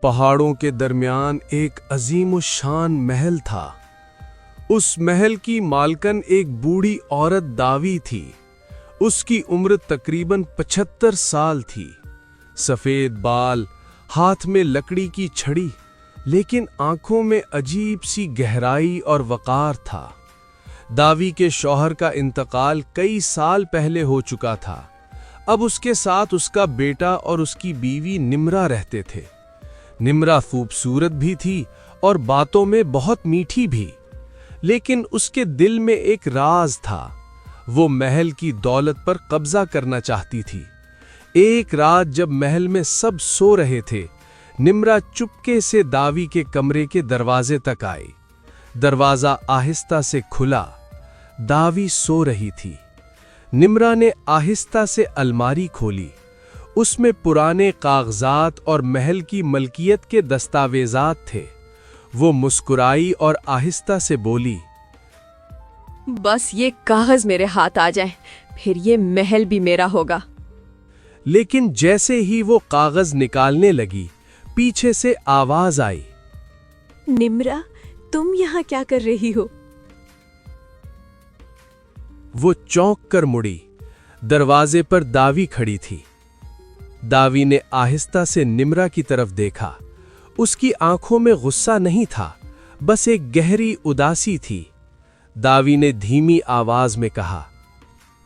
पहाड़ों के दरमियान एक अजीमुशान महल था। उस महल की मालकन एक बूढ़ी औरत दावी थी। उसकी उम्र तकरीबन 75 साल थी। सफेद बाल, हाथ में लकड़ी की छड़ी, लेकिन आंखों में अजीब सी गहराई और वकार था। दावी के शौहर का इंतकाल कई साल पहले हो चुका था। अब उसके साथ उसका बेटा और उसकी बीवी निम्रा रहते थे। निम्रा खूबसूरत भी थी और बातों में बहुत मीठी भी, लेकिन उसके दिल में एक राज था। वो महल की दौलत पर कब्जा करना चाहती थी। एक रात जब महल में सब सो रहे थे, निम्रा चुपके से दावी के कमरे के दरवाजे तक आई। दरवाजा आहिस्ता से खुला। दावी सो रही थी। निम्रा ने आहिस्ता से अलमारी खोली। उसमें पुराने कागजात और महल की मलकियत के दस्तावेजात थे। वो मुस्कुराई और आहिस्ता से बोली, बस ये कागज मेरे हाथ आ जाएं, फिर ये महल भी मेरा होगा। लेकिन जैसे ही वो कागज निकालने लगी, पीछे से आवाज आई, निम्रा, तुम यहाँ क्या कर रही हो? वो चौंक कर मुड़ी। दरवाजे पर दावी खड़ी थी। दावी ने आहिस्ता से निम्रा की तरफ देखा। उसकी आंखों में गुस्सा नहीं था, बस एक गहरी उदासी थी। दावी ने धीमी आवाज में कहा,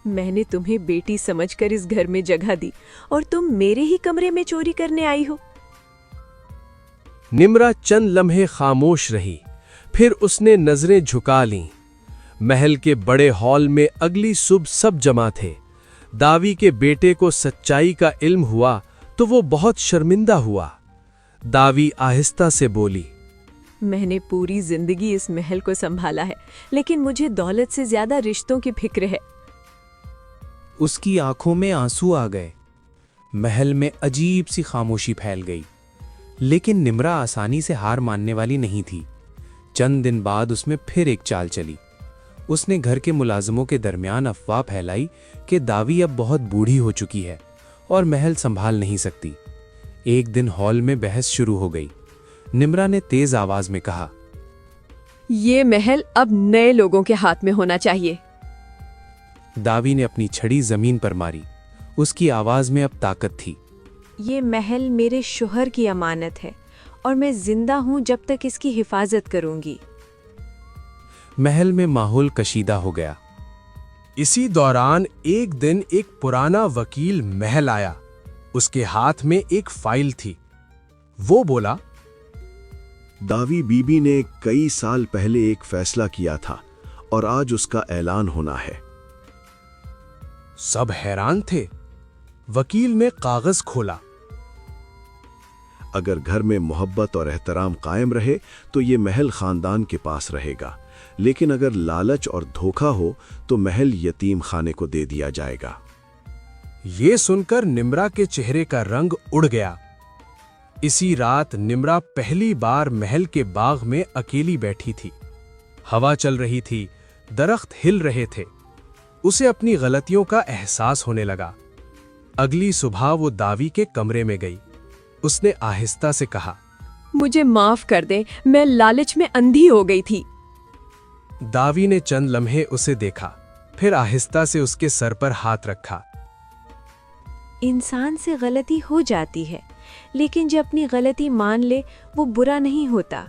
मैंने तुम्हें बेटी समझकर इस घर में जगह दी और तुम मेरे ही कमरे में चोरी करने आई हो। निम्रा चंद लम्हे खामोश रही, फिर उसने नजरें झुका लीं। महल के बड़े हॉल में अगली सुबह सब जमा थे। दावी के बेटे को सच्चाई का इल्म हुआ तो वो बहुत शर्मिंदा हुआ। दावी आहिस्ता से बोली, मैंने पूरी जिंदगी इस महल को संभाला है, लेकिन मुझे दौलत से ज्यादा रिश्तों की फिक्र है। उसकी आंखों में आंसू आ गए। महल में अजीब सी खामोशी फैल गई। लेकिन निम्रा आसानी से हार मानने वाली नहीं थी। चंद दिन बाद उसमें फिर एक चाल चली। उसने घर के मुलाजमों के दरमियान अफवाह फैलाई कि दावी अब बहुत बूढ़ी हो चुकी है और महल संभाल नहीं सकती। एक दिन हॉल में बहस शुरू हो गई। निम्रा ने तेज आवाज में कहा, ये महल अब नए लोगों के हाथ में होना चाहिए। दावी ने अपनी छड़ी जमीन पर मारी। उसकी आवाज में अब ताकत थी। ये महल मेरे शोहर की अमानत है और मैं जिंदा हूं जब तक इसकी हिफाजत करूंगी। महल में माहौल कशीदा हो गया। इसी दौरान एक दिन एक पुराना वकील महल आया। उसके हाथ में एक फाइल थी। वो बोला, दावी बीबी ने कई साल पहले एक फैसला किया था और आज उसका ऐलान होना है। सब हैरान थे। वकील ने कागज खोला। अगर घर में मोहब्बत और एहतराम कायम रहे तो ये महल खानदान के पास रहेगा, लेकिन अगर लालच और धोखा हो तो महल यतीम खाने को दे दिया जाएगा। ये सुनकर निम्रा के चेहरे का रंग उड़ गया। इसी रात निम्रा पहली बार महल के बाग में अकेली बैठी थी। हवा चल रही थी, दरख्त हिल रहे थे। उसे अपनी गलतियों का एहसास होने लगा। अगली सुबह वो दावी के कमरे में गई। उसने आहिस्ता से कहा, मुझे माफ कर दे, मैं लालच में अंधी हो गई थी। दावी ने चंद लम्हे उसे देखा, फिर आहिस्ता से उसके सर पर हाथ रखा। इंसान से गलती हो जाती है, लेकिन जब अपनी गलती मान ले वो बुरा नहीं होता।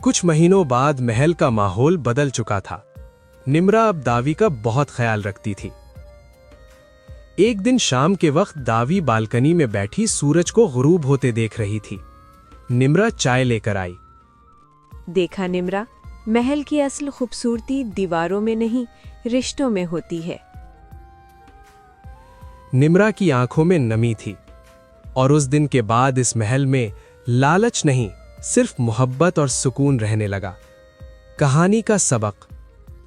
कुछ महीनों बाद महल का माहौल बदल चुका था। निम्रा अब दावी का बहुत ख्याल रखती थी। एक दिन शाम के वक्त दावी बालकनी में बैठी सूरज को गुरूब होते देख रही थी। निम्रा चाय लेकर आई। देखा निम्रा, महल की असल खूबसूरती दीवारों में नहीं, रिश्तों में होती है। निम्रा की आंखों में नमी थी और उस दिन के बाद इस महल में लालच नहीं, सिर्फ मोहब्बत और सुकून रहने लगा। कहानी का सबक,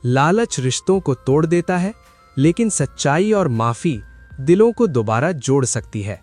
लालच रिश्तों को तोड़ देता है, लेकिन सच्चाई और माफी दिलों को दोबारा जोड़ सकती है।